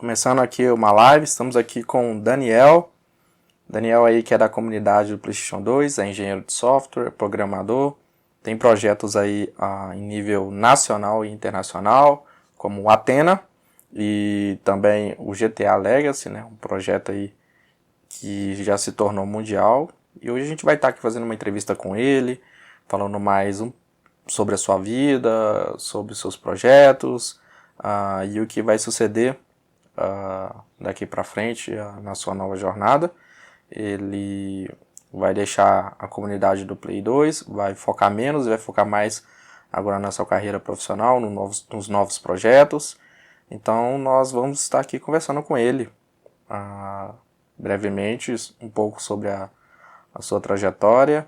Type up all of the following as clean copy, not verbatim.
Começando aqui uma live, estamos aqui com o Daniel. Daniel aí que é da comunidade do PlayStation 2, é engenheiro de software, programador, tem projetos aí em nível nacional e internacional, como o Athena e também o GTA Legacy, né, um projeto aí que já se tornou mundial. E hoje a gente vai estar aqui fazendo uma entrevista com ele, falando mais sobre a sua vida, sobre os seus projetos e o que vai suceder daqui para frente na sua nova jornada. Ele vai deixar a comunidade do Play 2, vai focar menos, vai focar mais agora na sua carreira profissional, nos novos projetos. Então nós vamos estar aqui conversando com ele brevemente um pouco sobre a sua trajetória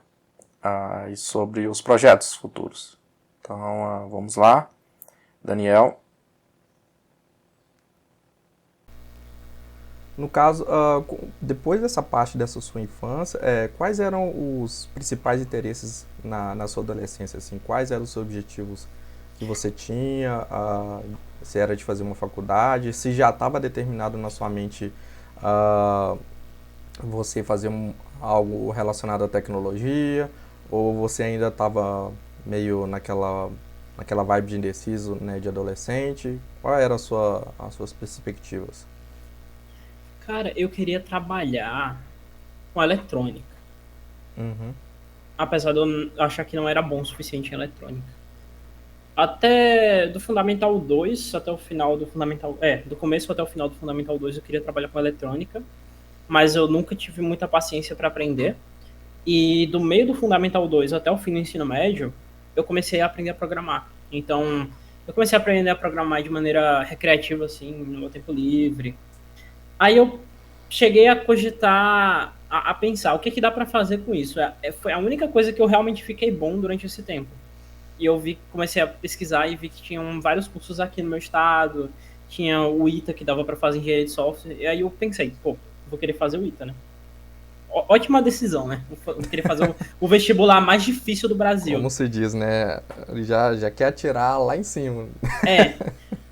e sobre os projetos futuros. Então vamos lá, Daniel. No caso, depois dessa parte dessa sua infância, quais eram os principais interesses na sua adolescência? Assim? Quais eram os seus objetivos que você tinha? Se era de fazer uma faculdade? Se já estava determinado na sua mente você fazer algo relacionado à tecnologia? Ou você ainda estava meio naquela vibe de indeciso, né, de adolescente? Quais eram as suas perspectivas? Cara, eu queria trabalhar com eletrônica. Uhum. Apesar de eu achar que não era bom o suficiente em eletrônica. Até do Fundamental 2, até o final do Fundamental... do começo até o final do Fundamental 2 eu queria trabalhar com eletrônica. Mas eu nunca tive muita paciência para aprender. E do meio do Fundamental 2 até o fim do ensino médio, eu comecei a aprender a programar. Então, eu comecei a aprender a programar de maneira recreativa, assim, no meu tempo livre. Aí eu cheguei a cogitar, a pensar, o que dá para fazer com isso? Foi a única coisa que eu realmente fiquei bom durante esse tempo. E eu comecei a pesquisar e vi que tinham vários cursos aqui no meu estado, tinha o ITA que dava para fazer engenharia de software, e aí eu pensei, vou querer fazer o ITA, né? Ótima decisão, né? Vou querer fazer o vestibular mais difícil do Brasil. Como se diz, né? Ele já quer atirar lá em cima.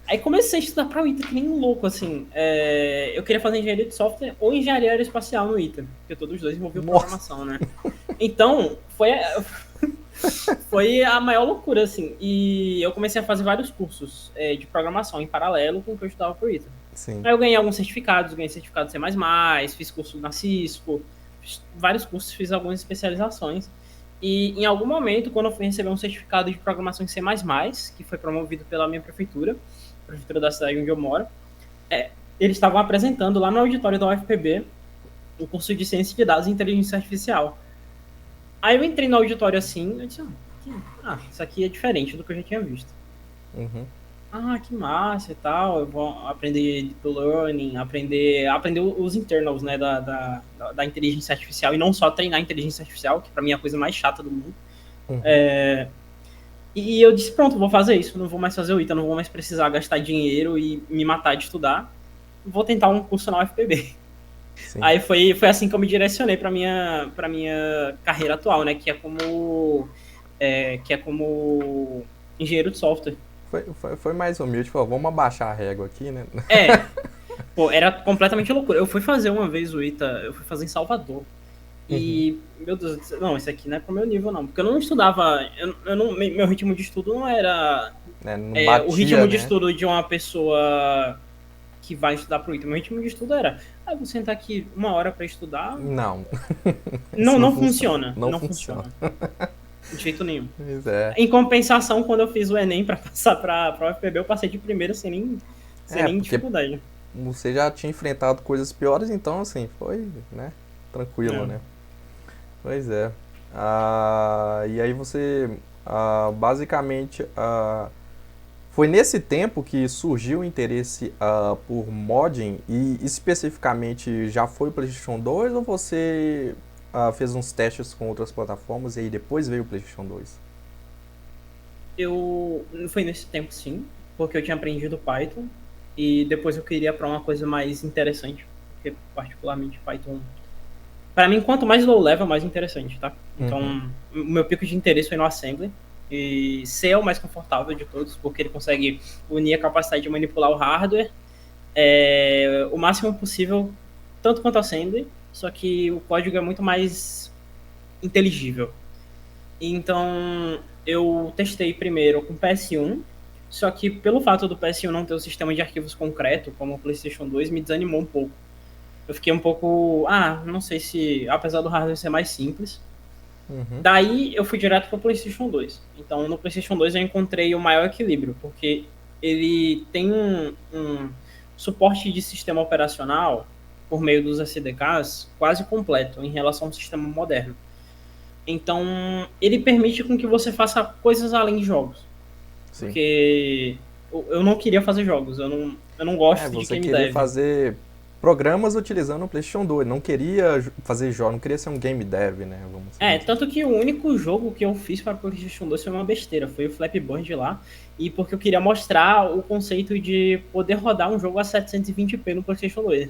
Aí comecei a estudar para o ITA, que nem um louco, assim. Eu queria fazer engenharia de software ou engenharia aeroespacial no ITA, porque todos os dois envolviam programação, né? Então, foi a maior loucura, assim. E eu comecei a fazer vários cursos de programação em paralelo com o que eu estudava para o ITA. Sim. Aí eu ganhei alguns certificados, ganhei certificado C++, fiz curso na Cisco, fiz vários cursos, fiz algumas especializações. E em algum momento, quando eu fui receber um certificado de programação em C++, que foi promovido pela minha prefeitura da cidade onde eu moro, eles estavam apresentando lá no auditório da UFPB o curso de Ciência de Dados e Inteligência Artificial. Aí eu entrei no auditório assim, eu disse, isso aqui é diferente do que eu já tinha visto. Uhum. Que massa e tal, eu vou aprender Deep Learning, aprender os internals, né, da inteligência artificial, e não só treinar a inteligência artificial, que pra mim é a coisa mais chata do mundo. Uhum. E eu disse, pronto, vou fazer isso, não vou mais fazer o ITA, não vou mais precisar gastar dinheiro e me matar de estudar, vou tentar um curso na UFPB. Sim. Aí foi assim que eu me direcionei pra minha carreira atual, né, que é como engenheiro de software. Foi mais humilde, falou, vamos abaixar a régua aqui, né? Era completamente loucura. Eu fui fazer uma vez o ITA, eu fui fazer em Salvador. E, meu Deus, não, isso aqui não é pro meu nível, não. Porque eu não estudava, meu ritmo de estudo não era não batia, o ritmo de né? estudo de uma pessoa que vai estudar pro ITA. Meu ritmo de estudo era, vou sentar aqui 1 hora pra estudar. Não. Não funciona. Não funciona. De jeito nenhum. Pois é. Em compensação, quando eu fiz o Enem pra passar pra UFPB, eu passei de primeira sem nem dificuldade. Você já tinha enfrentado coisas piores, então, assim, foi, né, tranquilo, né? Pois é. E aí você, basicamente, foi nesse tempo que surgiu o interesse por modding e, especificamente, já foi o PlayStation 2 ou você fez uns testes com outras plataformas e aí depois veio o PlayStation 2? Foi nesse tempo, sim, porque eu tinha aprendido Python e depois eu queria para uma coisa mais interessante, porque particularmente Python, para mim, quanto mais low level, mais interessante, tá? Então, o meu pico de interesse foi no Assembly, e C é o mais confortável de todos, porque ele consegue unir a capacidade de manipular o hardware o máximo possível, tanto quanto a Sandy, só que o código é muito mais inteligível. Então, eu testei primeiro com PS1, só que pelo fato do PS1 não ter o sistema de arquivos concreto, como o PlayStation 2, me desanimou um pouco. Eu fiquei um pouco, não sei se, apesar do hardware ser mais simples. Uhum. Daí eu fui direto para o PlayStation 2. Então, no PlayStation 2 eu encontrei o maior equilíbrio, porque ele tem um suporte de sistema operacional por meio dos SDKs quase completo em relação ao sistema moderno. Então, ele permite com que você faça coisas além de jogos. Sim. Porque eu não queria fazer jogos, eu não gosto de Você game queria dev. fazer programas utilizando o PlayStation 2, não queria fazer jogo, não queria ser um game dev, né? Vamos dizer. Tanto que o único jogo que eu fiz para o PlayStation 2 foi uma besteira, foi o Flappy Bird lá, e porque eu queria mostrar o conceito de poder rodar um jogo a 720p no PlayStation 2.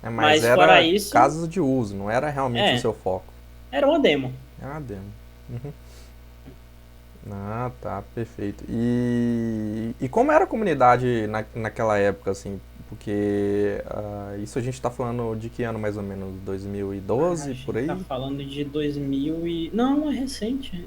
Mas Mas fora era isso, casos de uso, não era realmente o seu foco. era uma demo. Era uma demo. Uhum. Ah, tá, perfeito. E como era a comunidade naquela época, assim? Porque isso a gente tá falando de que ano mais ou menos? 2012, A gente por aí? tá falando de 2000 e... Não, é recente.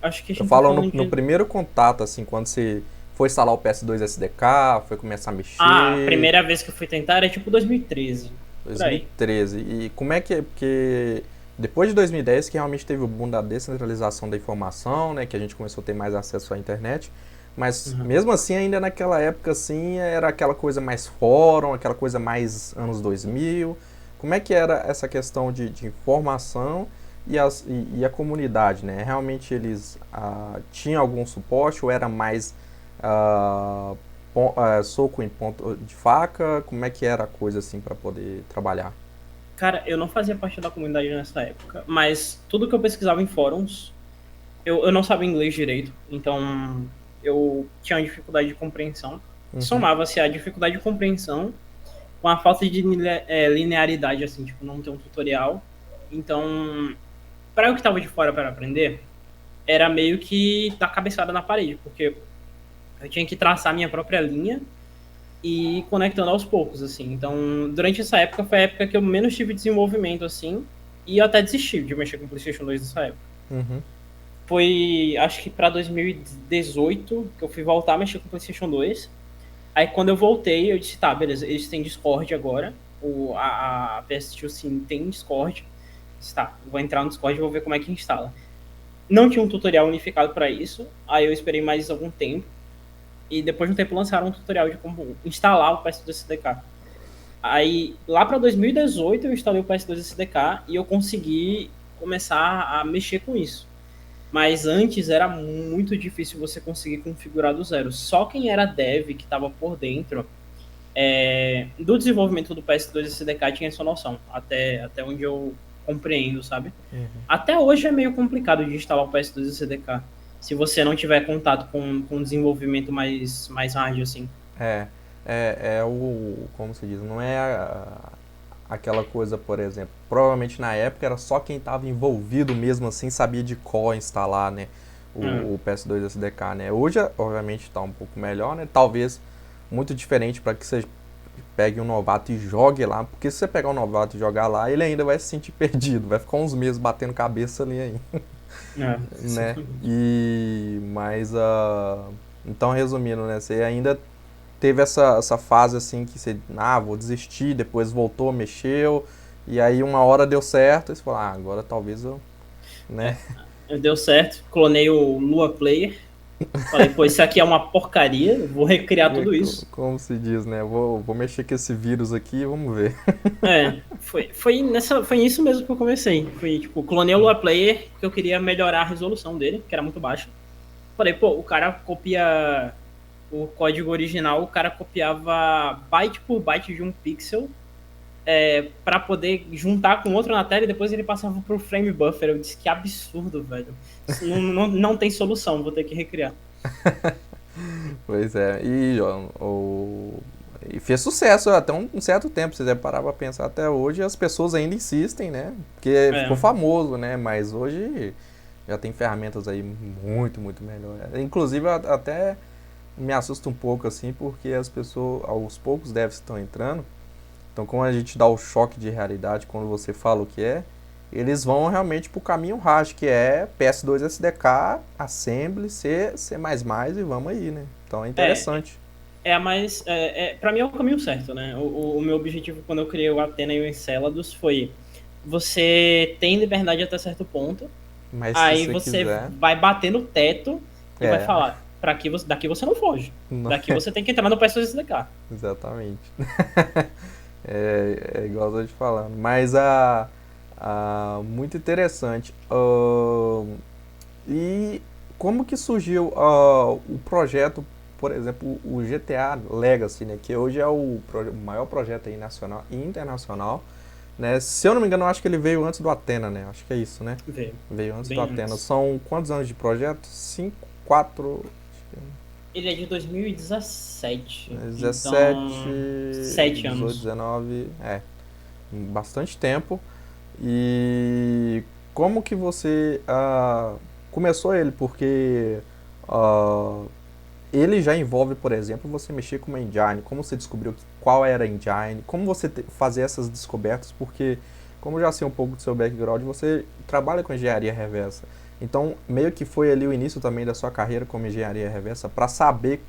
Acho que a Eu gente tá falo falando no de... primeiro contato, assim, quando você foi instalar o PS2 SDK, foi começar a A mexer, primeira vez que eu fui tentar era tipo 2013, por aí. 2013. E como é que é? Porque depois de 2010 que realmente teve o boom da descentralização da informação, né, que a gente começou a ter mais acesso à internet, mas Uhum. mesmo assim ainda naquela época assim era aquela coisa mais fórum, aquela coisa mais anos 2000. Como é que era essa questão de informação e a comunidade, né? Realmente eles tinham algum suporte ou era mais ah, soco em ponto de faca? Como é que era a coisa assim para poder trabalhar? Cara, eu não fazia parte da comunidade nessa época, mas tudo que eu pesquisava em fóruns, eu não sabia inglês direito, então eu tinha uma dificuldade de compreensão. Uhum. Somava-se a dificuldade de compreensão com a falta de linearidade, assim, tipo, não ter um tutorial. Então, para eu que estava de fora para aprender, era meio que dar cabeçada na parede, porque eu tinha que traçar minha própria linha e ir conectando aos poucos, assim. Então, durante essa época foi a época que eu menos tive desenvolvimento, assim, e eu até desisti de mexer com o PlayStation 2 nessa época. Uhum. Foi, acho que para 2018 que eu fui voltar a mexer com o PlayStation 2. Aí quando eu voltei, eu disse, tá, beleza, eles têm Discord agora. A PS2 sim tem Discord. Eu disse, tá, vou entrar no Discord e vou ver como é que instala. Não tinha um tutorial unificado para isso. Aí eu esperei mais algum tempo. E depois de um tempo lançaram um tutorial de como instalar o PS2 SDK. Aí lá para 2018 eu instalei o PS2 SDK e eu consegui começar a mexer com isso. Mas antes era muito difícil você conseguir configurar do zero. Só quem era dev, que estava por dentro do desenvolvimento do PS2 SDK tinha essa noção. Até onde eu compreendo, sabe? Uhum. Até hoje é meio complicado de instalar o PS2 SDK. Se você não tiver contato com desenvolvimento mais hard, assim. Como se diz, não é aquela coisa, por exemplo, provavelmente na época era só quem estava envolvido mesmo assim sabia de qual instalar, né, o PS2 SDK, né. Hoje, obviamente, está um pouco melhor, né, talvez muito diferente para que você pegue um novato e jogue lá, porque se você pegar um novato e jogar lá, ele ainda vai se sentir perdido, vai ficar uns meses batendo cabeça ali aí. Né? Mas então resumindo, né, você ainda teve essa fase assim que você, vou desistir, depois voltou, mexeu, e aí uma hora deu certo, e você falou, agora talvez eu, né? Deu certo, clonei o Lua Player, falei, pô, isso aqui é uma porcaria, vou recriar tudo isso. Como se diz, né? Vou mexer com esse vírus aqui e vamos ver. Foi isso mesmo que eu comecei. Foi tipo, clonei o Lua Player porque eu queria melhorar a resolução dele, que era muito baixa. Falei, pô, o cara copia o código original, o cara copiava byte por byte de um pixel para poder juntar com outro na tela e depois ele passava pro frame buffer. Eu disse, que absurdo, velho. Isso não tem solução, vou ter que recriar. Pois é, e fez sucesso até um certo tempo, se você parar pra pensar até hoje, as pessoas ainda insistem, né? Porque ficou famoso, né? Mas hoje já tem ferramentas aí muito, muito melhores. Inclusive até me assusta um pouco, assim, porque as pessoas, aos poucos devs estão entrando. Então, como a gente dá o choque de realidade quando você fala o que é, eles vão realmente pro caminho raso, que é PS2 SDK, Assembly, C, C++ e vamos aí, né? Então é É, interessante. é a mais. Para mim é o caminho certo, né? O meu objetivo quando eu criei o Athena e o Enceladus foi: você tem liberdade até certo ponto, Mas se aí você você quiser, vai bater no teto e vai é, falar: daqui você não foge. não- Daqui você tem que entrar no PS2 SDK. exatamente. É igual eu tô te falando. Mas muito interessante. E como que surgiu o projeto, por exemplo, o GTA Legacy, né? Que hoje é o maior projeto aí nacional e internacional, né? Se eu não me engano, eu acho que ele veio antes do Athena, né? Acho que é isso, né? Veio. Veio antes do Bem Athena. antes. São quantos anos de projeto? 5, 4, Ele é de 2017. 17, Então, 7 18, anos. 19, bastante tempo. E como que você começou ele? Porque ah, ele já envolve, por exemplo, você mexer com uma engine. Como você descobriu qual era a engine? Como você fazer essas descobertas? Porque, como eu já sei um pouco do seu background, você trabalha com engenharia reversa. Então, meio que foi ali o início também da sua carreira como engenharia reversa para saber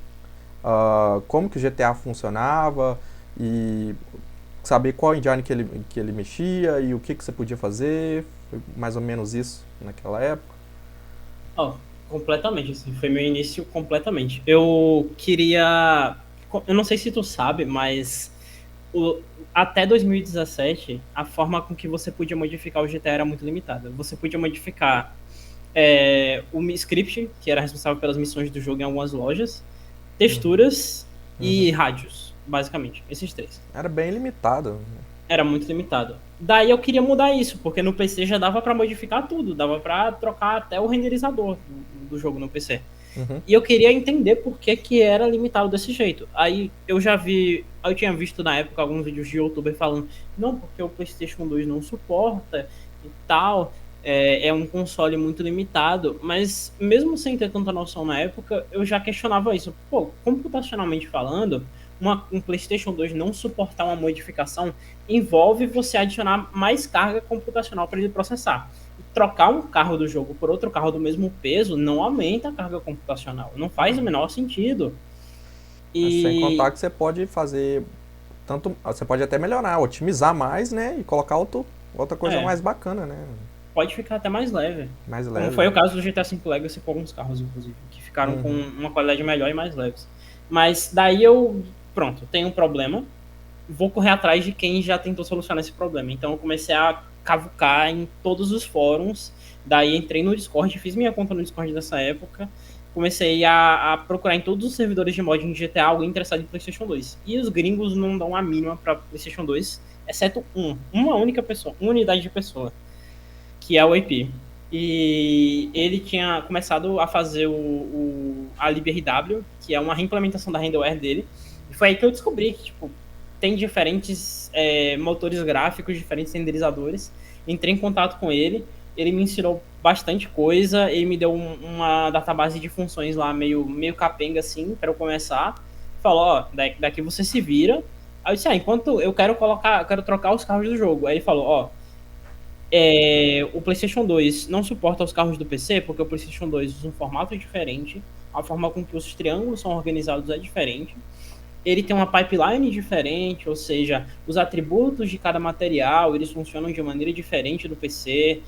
como que o GTA funcionava e saber qual engine que ele mexia e o que você podia fazer. Foi mais ou menos isso naquela época. Ó, completamente, assim, foi meu início completamente. Eu queria. Eu não sei se tu sabe, mas o- até 2017, a forma com que você podia modificar o GTA era muito limitada. Você podia modificar o script, que era responsável pelas missões do jogo em algumas lojas, texturas e Uhum. rádios, basicamente, esses três. Era bem limitado. Era muito limitado. Daí eu queria mudar isso, porque no PC já dava para modificar tudo, dava para trocar até o renderizador do jogo no PC. Uhum. E eu queria entender por que, que era limitado desse jeito. Aí eu tinha visto na época alguns vídeos de youtuber falando, não, porque o PlayStation 2 não suporta e tal, é um console muito limitado. Mas mesmo sem ter tanta noção na época, eu já questionava isso. Pô, computacionalmente falando, um PlayStation 2 não suportar uma modificação envolve você adicionar mais carga computacional para ele processar. Trocar um carro do jogo por outro carro do mesmo peso não aumenta a carga computacional. Não faz o menor sentido. Sem contar E que você pode fazer tanto, você pode até melhorar, otimizar mais, né, e colocar outra coisa é, mais bacana, né, pode ficar até mais leve. mais Como foi leve. o caso do GTA V Legacy com alguns carros, inclusive, que ficaram com Uhum. uma qualidade melhor e mais leves. Mas daí eu, pronto, tenho um problema, vou correr atrás de quem já tentou solucionar esse problema. Então eu comecei a cavucar em todos os fóruns, daí entrei no Discord, fiz minha conta no Discord dessa época, comecei a procurar em todos os servidores de mod em GTA alguém interessado em PlayStation 2. E os gringos não dão a mínima para PlayStation 2, exceto uma única pessoa, uma unidade de pessoa, que é o IP. E ele tinha começado a fazer a LibRW, que é uma reimplementação da renderware dele. E foi aí que eu descobri que, tipo, tem diferentes motores gráficos, diferentes renderizadores. Entrei em contato com ele me ensinou bastante coisa, ele me deu uma database de funções lá meio capenga assim, para eu começar. Falou, ó, daqui você se vira. Aí eu disse, enquanto eu quero trocar os carros do jogo. Aí ele falou, ó, o PlayStation 2 não suporta os carros do PC porque o PlayStation 2 usa um formato diferente, a forma com que os triângulos são organizados é diferente. Ele tem uma pipeline diferente, ou seja, os atributos de cada material eles funcionam de maneira diferente do PC.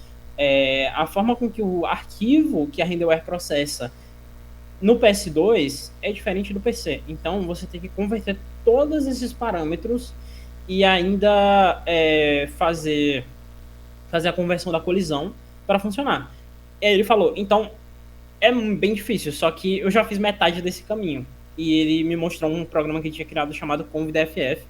A forma com que o arquivo que a renderware processa no PS2 é diferente do PC. Então você tem que converter todos esses parâmetros e ainda fazer a conversão da colisão para funcionar. E aí ele falou, então é bem difícil, só que eu já fiz metade desse caminho. E ele me mostrou um programa que ele tinha criado chamado ConvDFF.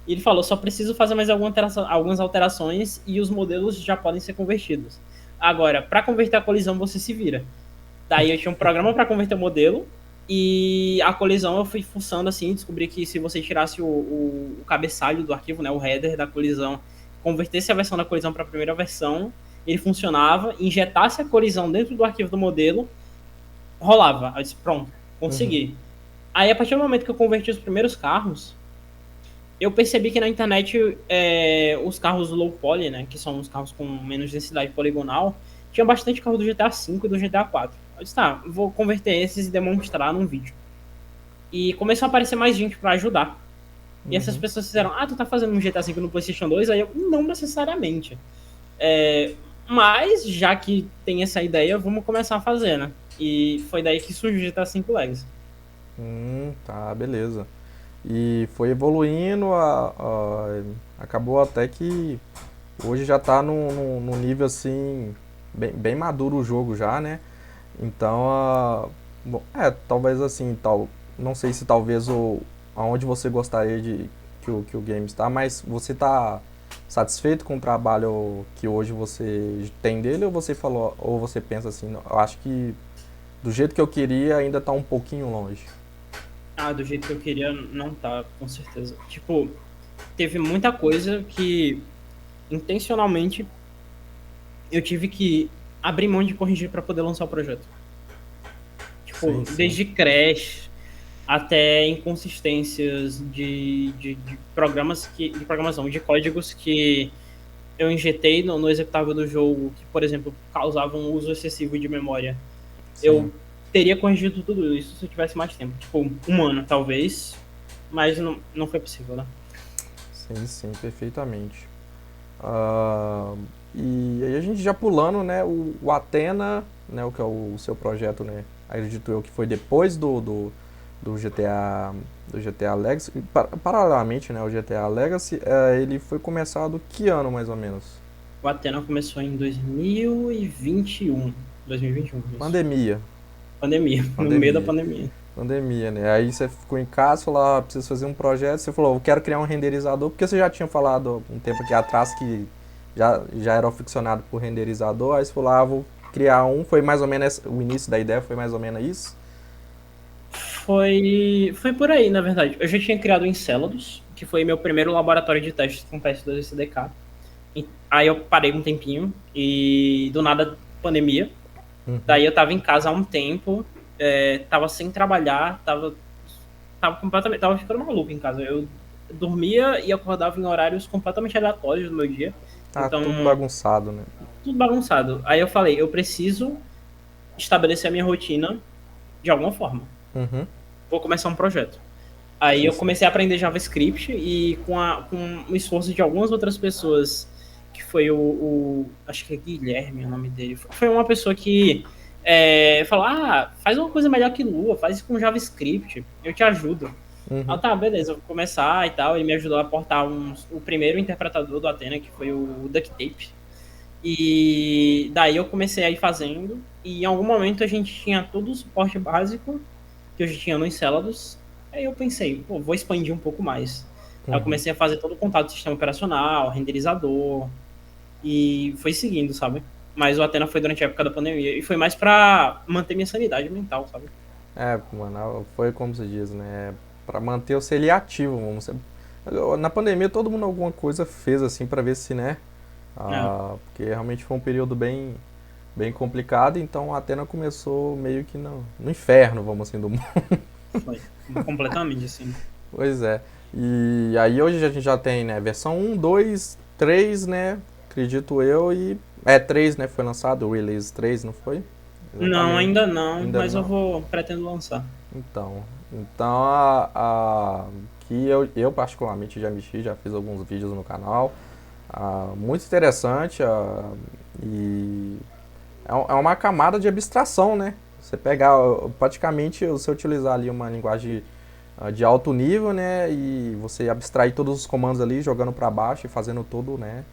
E ele falou, só preciso fazer mais algumas alterações e os modelos já podem ser convertidos. Agora, para converter a colisão, você se vira. Daí eu tinha um programa para converter o modelo e a colisão eu fui fuçando assim, descobri que se você tirasse o cabeçalho do arquivo, né, o header da colisão, convertesse a versão da colisão para a primeira versão, ele funcionava, injetasse a colisão dentro do arquivo do modelo, rolava. Aí eu disse, pronto, Uhum. consegui. Aí, a partir do momento que eu converti os primeiros carros, eu percebi que na internet os carros low poly, né, que são os carros com menos densidade poligonal, tinha bastante carro do GTA V e do GTA IV. Eu disse, tá, vou converter esses e demonstrar num vídeo. E começou a aparecer mais gente pra ajudar. E essas pessoas fizeram, tu tá fazendo um GTA V no PlayStation 2? Aí eu, não necessariamente. Mas, já que tem essa ideia, vamos começar a fazer, né? E foi daí que surgiu o GTA V Legacy. Tá, beleza. E foi evoluindo, acabou até que hoje já tá num nível assim, bem maduro o jogo já, né? Então, bom, talvez assim, não sei se talvez aonde você gostaria de que o game está, mas você tá satisfeito com o trabalho que hoje você tem dele ou você falou, ou você pensa assim, "Não, eu acho que do jeito que eu queria ainda tá um pouquinho longe." Do jeito que eu queria, não tá, com certeza. Tipo, teve muita coisa que, intencionalmente, eu tive que abrir mão de corrigir pra poder lançar o projeto. Tipo, Sim, sim. desde crash até inconsistências de programas de programação, de códigos que eu injetei no executável do jogo, que, por exemplo, causavam um uso excessivo de memória. Sim. Eu teria corrigido tudo isso se eu tivesse mais tempo. Tipo, um ano, talvez, mas não foi possível, né? Sim, sim, perfeitamente. Ah, e aí a gente já pulando, né, o Athena, né, o que é o seu projeto, né, acredito eu que foi depois do GTA, do GTA Legacy. Paralelamente, né, o GTA Legacy, ele foi começado que ano mais ou menos? O Athena começou em 2021. 2021, isso. Pandemia, Pandemia, no meio da pandemia, pandemia. pandemia, né? Aí você ficou em casa, falou, preciso fazer um projeto. Você falou, eu quero criar um renderizador, porque você já tinha falado um tempo aqui atrás que já era aficionado por renderizador. Aí você falou, vou criar um. Foi mais ou menos o início da ideia, foi mais ou menos isso? Foi por aí, na verdade. Eu já tinha criado o Enceladus, que foi meu primeiro laboratório de testes com PS2 e CDK. Aí eu parei um tempinho e do nada pandemia. Daí eu tava em casa há um tempo, tava sem trabalhar, tava ficando maluco em casa. Eu dormia e acordava em horários completamente aleatórios do meu dia. Ah, Então, tudo bagunçado, né? tudo bagunçado. Aí eu falei, eu preciso estabelecer a minha rotina de alguma forma. Uhum. Vou começar um projeto. Aí Sim, eu sim. comecei a aprender JavaScript e com o esforço de algumas outras pessoas, que foi acho que é Guilherme o nome dele. Foi uma pessoa que falou, faz uma coisa melhor que Lua, faz isso com JavaScript, eu te ajudo. Ah, tá, beleza, eu vou começar e tal. Ele me ajudou a portar o primeiro interpretador do Athena, que foi o DuckTape. E daí eu comecei a ir fazendo, e em algum momento a gente tinha todo o suporte básico que eu já tinha no Enceladus. Aí eu pensei, pô, vou expandir um pouco mais. Aí eu comecei a fazer todo o contato do sistema operacional, renderizador, e foi seguindo, sabe? Mas o Athena foi durante a época da pandemia, e foi mais pra manter minha sanidade mental, sabe? Mano, foi como se diz, né? Pra manter o ele ativo, vamos dizer. Na pandemia todo mundo alguma coisa fez assim pra ver se, né? É, Porque realmente foi um período bem complicado, então a Atena começou meio que no inferno, vamos assim, do mundo. foi. Completamente, assim. Pois é. E aí hoje a gente já tem, né, versão 1, 2, 3, né? Acredito eu, e. 3, né? Foi lançado, o Release 3, não foi? Não, Exatamente. ainda não, Ainda mas eu não. pretendo lançar. Então que eu particularmente já mexi, já fiz alguns vídeos no canal. Muito interessante e é uma camada de abstração, né? Você pegar, praticamente, você utilizar ali uma linguagem de alto nível, né? E você abstrair todos os comandos ali, jogando para baixo e fazendo tudo, né?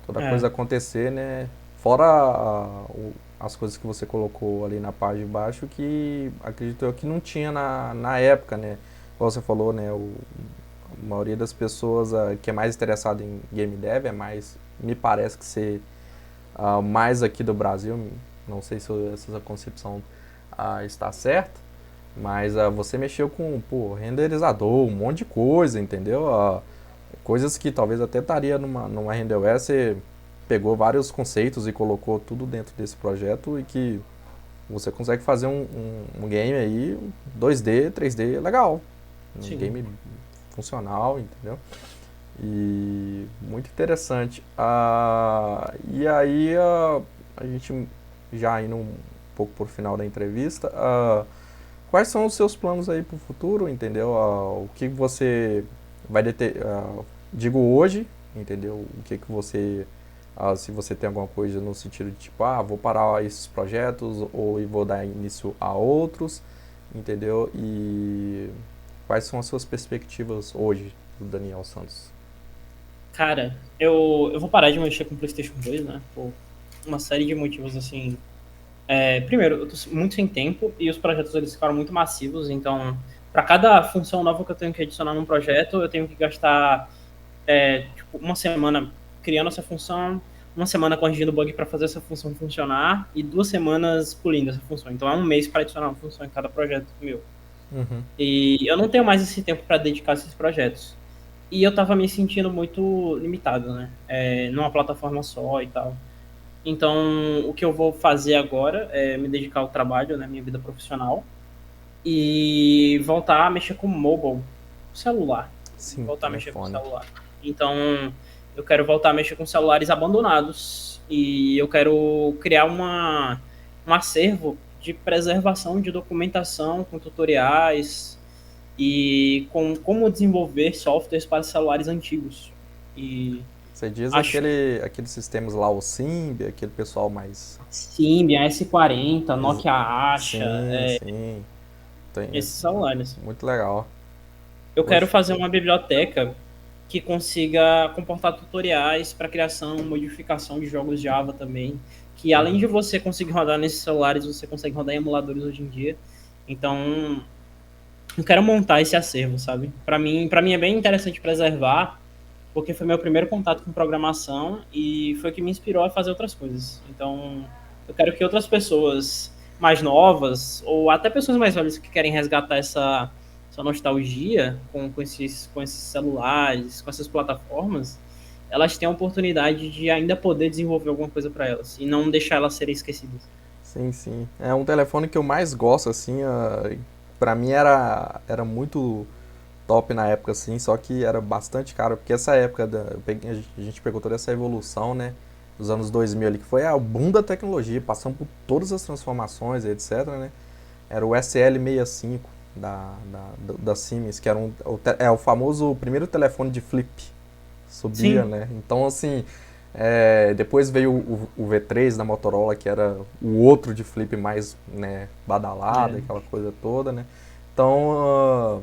Toda É, coisa acontecer, né? Fora as coisas que você colocou ali na parte de baixo que acredito eu que não tinha na época, né? Como você falou, né? A maioria das pessoas que é mais interessada em game dev me parece que ser mais aqui do Brasil. Não sei se essa concepção está certa, mas você mexeu com, renderizador, um monte de coisa, entendeu? Coisas que talvez até estaria numa renderware, você pegou vários conceitos e colocou tudo dentro desse projeto e que você consegue fazer um game aí, 2D, 3D, legal. Sim. Um game funcional, entendeu? E muito interessante. E aí, a gente já indo um pouco por final da entrevista, quais são os seus planos aí para o futuro, entendeu? O que você vai digo hoje, entendeu? O que você, se você tem alguma coisa no sentido de tipo, vou parar esses projetos ou vou dar início a outros, entendeu? E quais são as suas perspectivas hoje do Daniel Santos? Cara, eu vou parar de mexer com o PlayStation 2, né? Por uma série de motivos, assim. Primeiro, eu tô muito sem tempo e os projetos eles ficaram muito massivos, então, para cada função nova que eu tenho que adicionar num projeto, eu tenho que gastar, tipo, uma semana criando essa função, uma semana corrigindo bug para fazer essa função funcionar e 2 semanas polindo essa função. Então, é um mês para adicionar uma função em cada projeto meu. Uhum. E eu não tenho mais esse tempo para dedicar a esses projetos. E eu tava me sentindo muito limitado, né? Numa plataforma só e tal. Então, o que eu vou fazer agora é me dedicar ao trabalho, né? Minha vida profissional. E voltar a mexer com mobile, celular. Sim, Voltar a mexer com telefone. celular. Então, eu quero voltar a mexer com celulares abandonados. E eu quero criar um acervo de preservação de documentação com tutoriais e com como desenvolver softwares para celulares antigos. E Você diz acho aqueles sistemas lá, o Symbian, aquele pessoal mais... Symbian, S40, Ex- Nokia Asha, Sim, sim. Tem, esses celulares. muito legal. Eu quero Poxa. fazer uma biblioteca que consiga comportar tutoriais para criação, modificação de jogos Java também, que além de você conseguir rodar nesses celulares, você consegue rodar em emuladores hoje em dia. Então, eu quero montar esse acervo, sabe? Para mim é bem interessante preservar, porque foi meu primeiro contato com programação e foi o que me inspirou a fazer outras coisas. Então, eu quero que outras pessoas mais novas, ou até pessoas mais velhas que querem resgatar essa nostalgia com esses celulares, com essas plataformas, elas tenham a oportunidade de ainda poder desenvolver alguma coisa para elas e não deixar elas serem esquecidas. Sim, sim. É um telefone que eu mais gosto, assim. Pra mim era muito top na época, assim, só que era bastante caro, porque essa época a gente pegou toda essa evolução, né, dos anos 2000 ali, que foi o boom da tecnologia, passando por todas as transformações, etc, né, era o SL65 da Siemens, que era o famoso primeiro telefone de flip, subia, Sim, né, então assim, depois veio o V3 da Motorola, que era o outro de flip mais, né, badalado, é, aquela coisa toda, né, então...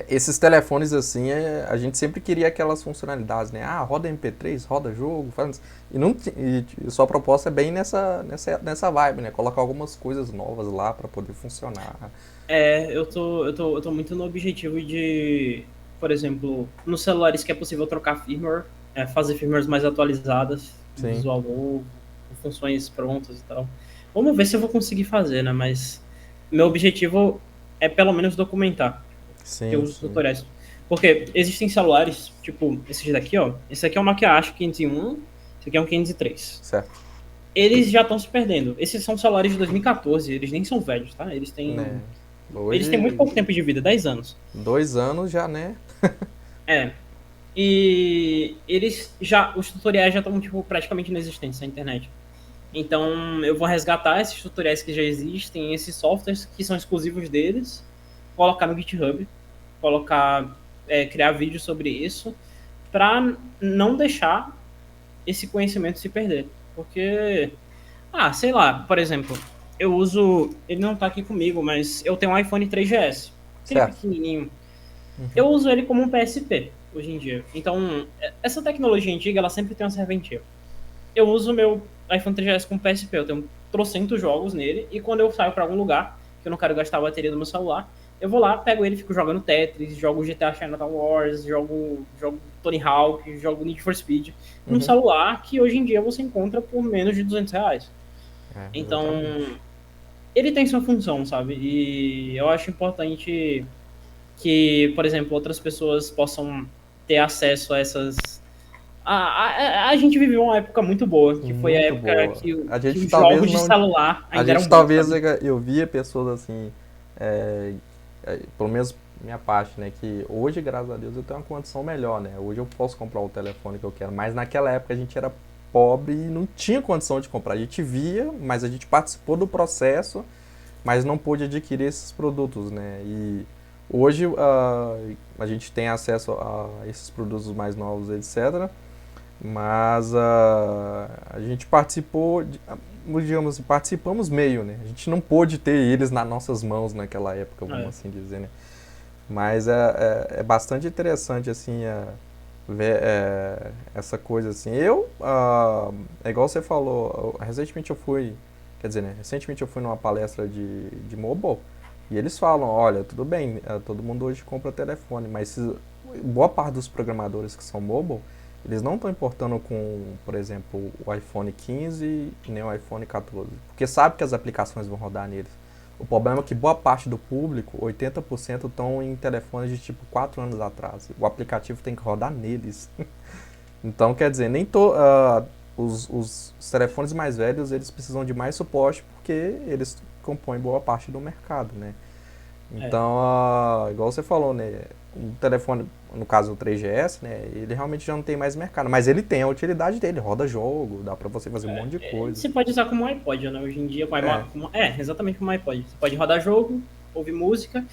esses telefones assim, a gente sempre queria aquelas funcionalidades, né? Roda MP3, roda jogo, faz... e sua proposta é bem nessa vibe, né? Colocar algumas coisas novas lá para poder funcionar. eu tô muito no objetivo de, por exemplo, nos celulares que é possível trocar firmware, fazer firmwares mais atualizadas, Sim, visual novo, com funções prontas e tal. Vamos ver se eu vou conseguir fazer, né? Mas meu objetivo é pelo menos documentar, ter sim, os sim. tutoriais. Porque existem celulares, tipo esses daqui, ó. Esse aqui é um Nokia Asha 501, esse aqui é um 503. Certo. Eles já estão se perdendo. Esses são celulares de 2014, eles nem são velhos, tá? Né? Eles têm muito Hoje, pouco tempo de vida, 10 anos. 2 anos já, né? É. E os tutoriais já estão, tipo, praticamente inexistentes na internet. Então, eu vou resgatar esses tutoriais que já existem, esses softwares que são exclusivos deles, colocar no GitHub, criar vídeos sobre isso, para não deixar esse conhecimento se perder. Porque, sei lá, por exemplo, eu uso, ele não tá aqui comigo, mas eu tenho um iPhone 3GS, aquele Certo. pequenininho. Eu uso ele como um PSP hoje em dia. Então, essa tecnologia antiga, ela sempre tem uma serventia. Eu uso o meu iPhone 3GS como PSP, eu tenho trocentos jogos nele, e quando eu saio para algum lugar, que eu não quero gastar a bateria do meu celular, eu vou lá, pego ele, fico jogando Tetris, jogo GTA Chinatown Wars, jogo Tony Hawk, jogo Need for Speed, num Uhum. celular que hoje em dia você encontra por menos de R$ 200. Então, Exatamente. ele tem sua função, sabe? E eu acho importante que, por exemplo, outras pessoas possam ter acesso a gente viveu uma época muito boa, que foi a Muito época boa. A que gente os talvez jogos de não. celular A ainda eram gente bons, talvez sabe? eu via pessoas assim, pelo menos minha parte, né? Que hoje, graças a Deus, eu tenho uma condição melhor, né? Hoje eu posso comprar o telefone que eu quero, mas naquela época a gente era pobre e não tinha condição de comprar. A gente via, mas a gente participou do processo, mas não pôde adquirir esses produtos, né? E hoje a gente tem acesso a esses produtos mais novos, etc. Mas a gente participou, digamos assim, participamos meio, né? A gente não pôde ter eles nas nossas mãos naquela época, vamos É. assim dizer, né? Mas é bastante interessante, assim, ver essa coisa, assim. É igual você falou, recentemente eu fui, quer dizer, né? Recentemente eu fui numa palestra de mobile e eles falam, olha, tudo bem, todo mundo hoje compra telefone, mas boa parte dos programadores que são mobile, eles não estão importando com, por exemplo, o iPhone 15 e nem o iPhone 14, porque sabe que as aplicações vão rodar neles. O problema é que boa parte do público, 80%, estão em telefones de tipo 4 anos atrás. O aplicativo tem que rodar neles. Então, quer dizer, nem os telefones mais velhos, eles precisam de mais suporte porque eles compõem boa parte do mercado, né? É. Então, igual você falou, né? O telefone, no caso o 3GS, né? Ele realmente já não tem mais mercado, mas ele tem a utilidade dele, roda jogo, dá pra você fazer um monte de coisa. Você pode usar como um iPod, né? Hoje em dia, É, exatamente como um iPod. Você pode rodar jogo, ouvir música.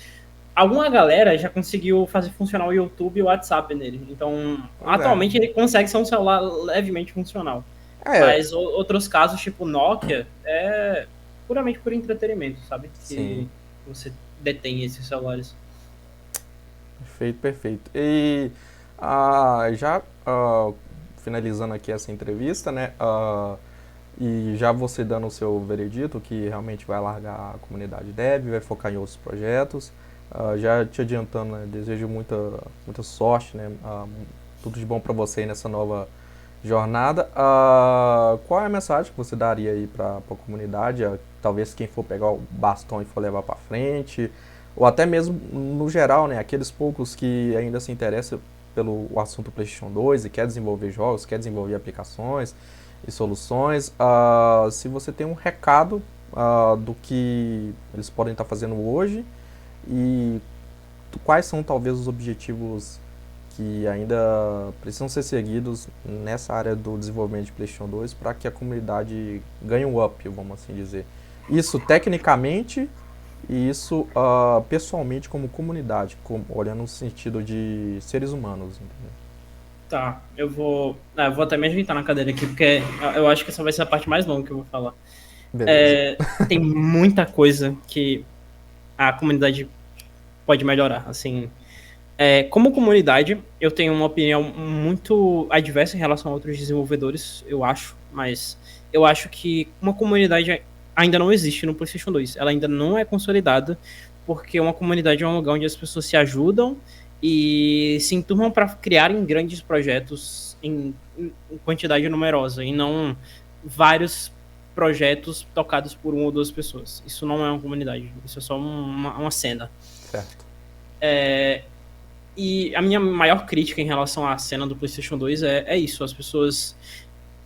Alguma galera já conseguiu fazer funcionar o YouTube e o WhatsApp nele. Então, pois é. atualmente ele consegue ser um celular levemente funcional. É, Mas outros casos, tipo Nokia, é puramente por entretenimento, sabe? sim. Que você detém esses celulares. Perfeito, perfeito. E já finalizando aqui essa entrevista, né? E já você dando o seu veredito que realmente vai largar a comunidade dev, vai focar em outros projetos. Já te adiantando, né, desejo muita sorte, né? Tudo de bom para você aí nessa nova jornada. Qual é a mensagem que você daria aí para a comunidade? Talvez quem for pegar o bastão e for levar para frente, ou até mesmo no geral, né? Aqueles poucos que ainda se interessam pelo assunto PlayStation 2 e quer desenvolver jogos, quer desenvolver aplicações e soluções. Se você tem um recado do que eles podem estar fazendo hoje e quais são talvez os objetivos que ainda precisam ser seguidos nessa área do desenvolvimento de PlayStation 2 para que a comunidade ganhe um up, vamos assim dizer. Isso tecnicamente e isso pessoalmente como comunidade, olhando no sentido de seres humanos. Entendeu? Tá, eu vou até me ajeitar na cadeira aqui, porque eu acho que essa vai ser a parte mais longa que eu vou falar. Beleza. Tem muita coisa que a comunidade pode melhorar, assim. Como comunidade, eu tenho uma opinião muito adversa em relação a outros desenvolvedores, eu acho, mas eu acho que uma comunidade ainda não existe no PlayStation 2. Ela ainda não é consolidada, porque uma comunidade é um lugar onde as pessoas se ajudam e se enturmam para criarem grandes projetos em quantidade numerosa, e não vários projetos tocados por uma ou duas pessoas. Isso não é uma comunidade, isso é só uma cena. Certo. E a minha maior crítica em relação à cena do PlayStation 2 é isso. As pessoas.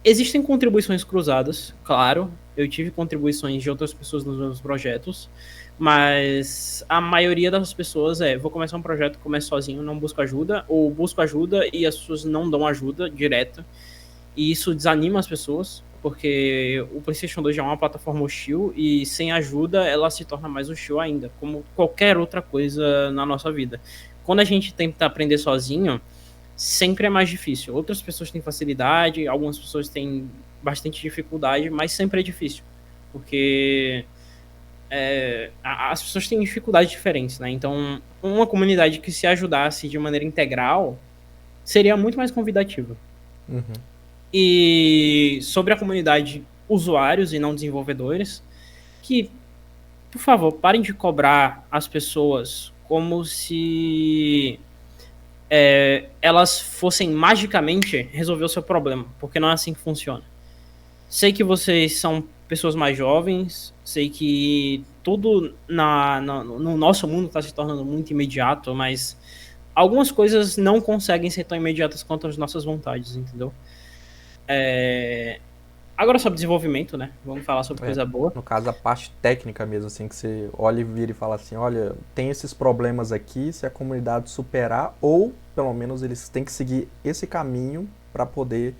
Existem contribuições cruzadas, claro. Eu tive contribuições de outras pessoas nos meus projetos, mas a maioria das pessoas vou começar um projeto, começo sozinho, não busco ajuda, ou busco ajuda e as pessoas não dão ajuda direta. E isso desanima as pessoas, porque o PlayStation 2 já é uma plataforma hostil e sem ajuda ela se torna mais hostil ainda, como qualquer outra coisa na nossa vida. Quando a gente tenta aprender sozinho, sempre é mais difícil. Outras pessoas têm facilidade, algumas pessoas têm bastante dificuldade, mas sempre é difícil. Porque as pessoas têm dificuldades diferentes, né? Então, uma comunidade que se ajudasse de maneira integral seria muito mais convidativa. Uhum. E sobre a comunidade usuários e não desenvolvedores, que, por favor, parem de cobrar as pessoas como se elas fossem magicamente resolver o seu problema, porque não é assim que funciona. Sei que vocês são pessoas mais jovens, sei que tudo no nosso mundo está se tornando muito imediato, mas algumas coisas não conseguem ser tão imediatas quanto as nossas vontades, entendeu? Agora sobre desenvolvimento, né? Vamos falar sobre coisa boa. No caso, a parte técnica mesmo, assim, que você olha e vira e fala assim, olha, tem esses problemas aqui, se a comunidade superar, ou pelo menos eles têm que seguir esse caminho para poder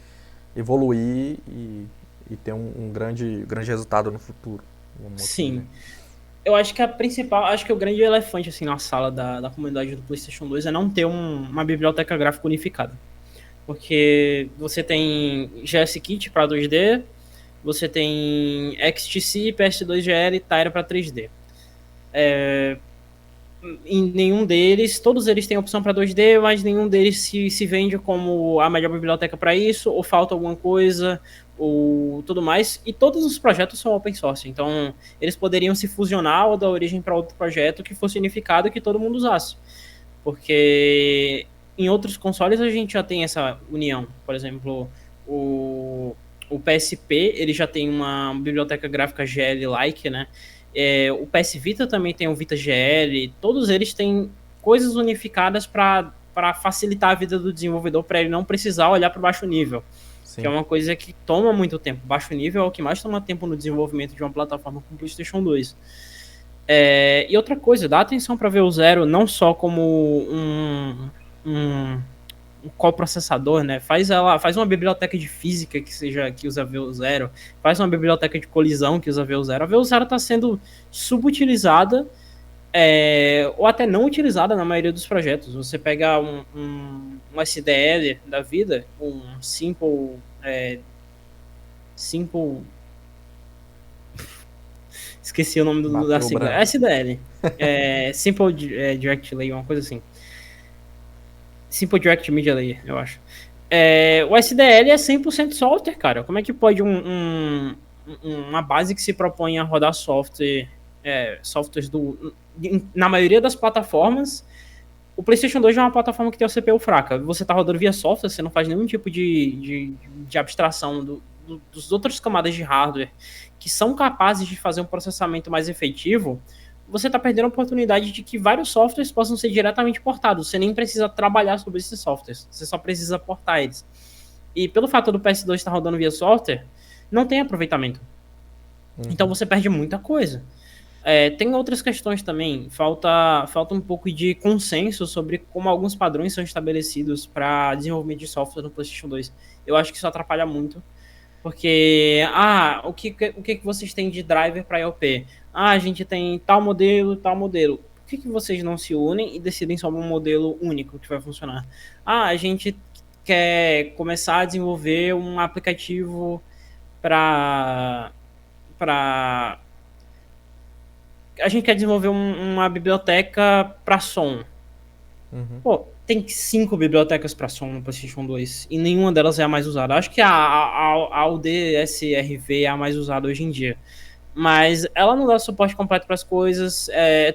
evoluir e ter um grande resultado no futuro. Sim. Eu acho que acho que o grande elefante assim na sala da comunidade do PlayStation 2 é não ter uma biblioteca gráfica unificada. Porque você tem GSKit para 2D, você tem XTC, PS2GL e Tyra para 3D. Em nenhum deles, todos eles têm opção para 2D, mas nenhum deles se vende como a melhor biblioteca para isso, ou falta alguma coisa, ou tudo mais. E todos os projetos são open source, então eles poderiam se fusionar ou dar origem para outro projeto que fosse unificado e que todo mundo usasse. Porque em outros consoles a gente já tem essa união. Por exemplo, o PSP ele já tem uma biblioteca gráfica GL-like, né? O PS Vita também tem o Vita GL, todos eles têm coisas unificadas para facilitar a vida do desenvolvedor, para ele não precisar olhar para o baixo nível. Sim. Que é uma coisa que toma muito tempo. Baixo nível é o que mais toma tempo no desenvolvimento de uma plataforma como o PlayStation 2. E outra coisa, dá atenção para ver o Zero não só como um coprocessador, né? Faz uma biblioteca de física que usa VU0, faz uma biblioteca de colisão que usa VU0. A VU0 está sendo subutilizada ou até não utilizada na maioria dos projetos. Você pega um SDL da vida, um Simple esqueci o nome da sigla. SDL. Simple Direct Layer, uma coisa assim. Simple Direct Media Layer, eu acho. O SDL é 100% software, cara. Como é que pode uma base que se propõe a rodar softwares na maioria das plataformas? O PlayStation 2 é uma plataforma que tem a CPU fraca. Você tá rodando via software, você não faz nenhum tipo de abstração dos outras camadas de hardware que são capazes de fazer um processamento mais efetivo. Você está perdendo a oportunidade de que vários softwares possam ser diretamente portados. Você nem precisa trabalhar sobre esses softwares. Você só precisa portar eles. E pelo fato do PS2 estar rodando via software, não tem aproveitamento. Então você perde muita coisa. Tem outras questões também. Falta um pouco de consenso sobre como alguns padrões são estabelecidos para desenvolvimento de software no PlayStation 2. Eu acho que isso atrapalha muito. Porque, o que vocês têm de driver para IOP? A gente tem tal modelo, tal modelo. Por que vocês não se unem e decidem sobre um modelo único que vai funcionar? A gente quer começar a desenvolver um aplicativo para a gente quer desenvolver uma biblioteca para som. Pô, tem 5 bibliotecas para som no PlayStation 2 e nenhuma delas é a mais usada. Acho que a AUDSRV é a mais usada hoje em dia. Mas ela não dá suporte completo para as coisas,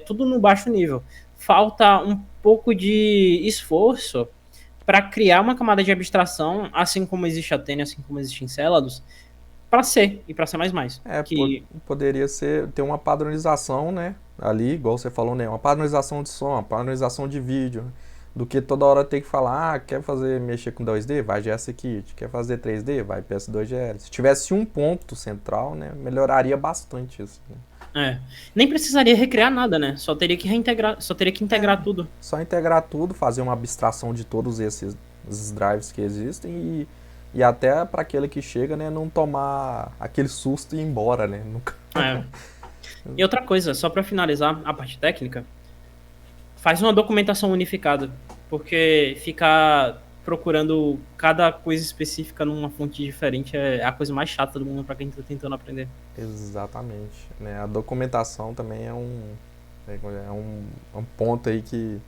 tudo no baixo nível. Falta um pouco de esforço para criar uma camada de abstração, assim como existe a Tene, assim como existe Enceladus, para C e para C++. Poderia ter uma padronização, né? Ali, igual você falou, né? Uma padronização de som, uma padronização de vídeo. Do que toda hora ter que falar, quer mexer com 2D? Vai GSKit. Quer fazer 3D? Vai PS2GL. Se tivesse um ponto central, né? Melhoraria bastante isso. Né? Nem precisaria recriar nada, né? Só teria que integrar tudo. Só integrar tudo, fazer uma abstração de todos esses drives que existem e até para aquele que chega, né, não tomar aquele susto e ir embora, né? E outra coisa, só para finalizar a parte técnica, faz uma documentação unificada, porque ficar procurando cada coisa específica numa fonte diferente é a coisa mais chata do mundo para quem está tentando aprender. Exatamente. Né? A documentação também é um ponto aí que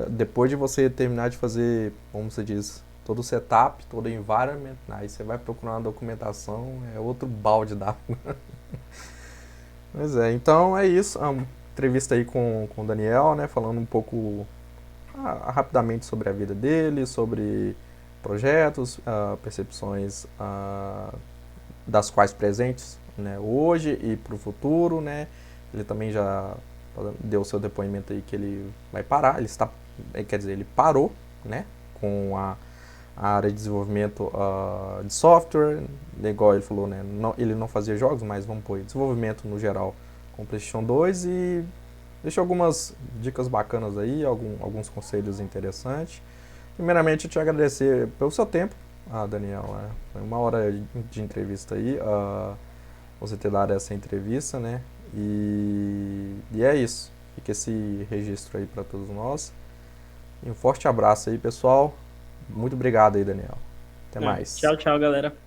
depois de você terminar de fazer, como você diz, todo o setup, todo o environment, aí você vai procurar uma documentação, é outro balde d'água. Pois então é isso. Entrevista aí com o Daniel, né, falando um pouco rapidamente sobre a vida dele, sobre projetos, percepções das quais presentes, né, hoje e para o futuro, né. Ele também já deu seu depoimento aí que ele vai parar, ele está quer dizer, ele parou, né, com a área de desenvolvimento de software, igual ele falou, né, ele não fazia jogos, mas vamos pôr desenvolvimento no geral com o PlayStation 2 e deixou algumas dicas bacanas aí, alguns conselhos interessantes. Primeiramente, eu te agradecer pelo seu tempo, Daniel, né? Foi 1 hora de entrevista aí, você ter dado essa entrevista, né? E é isso. Fica esse registro aí para todos nós. E um forte abraço aí, pessoal. Muito obrigado aí, Daniel. Até mais. Tchau, tchau, galera.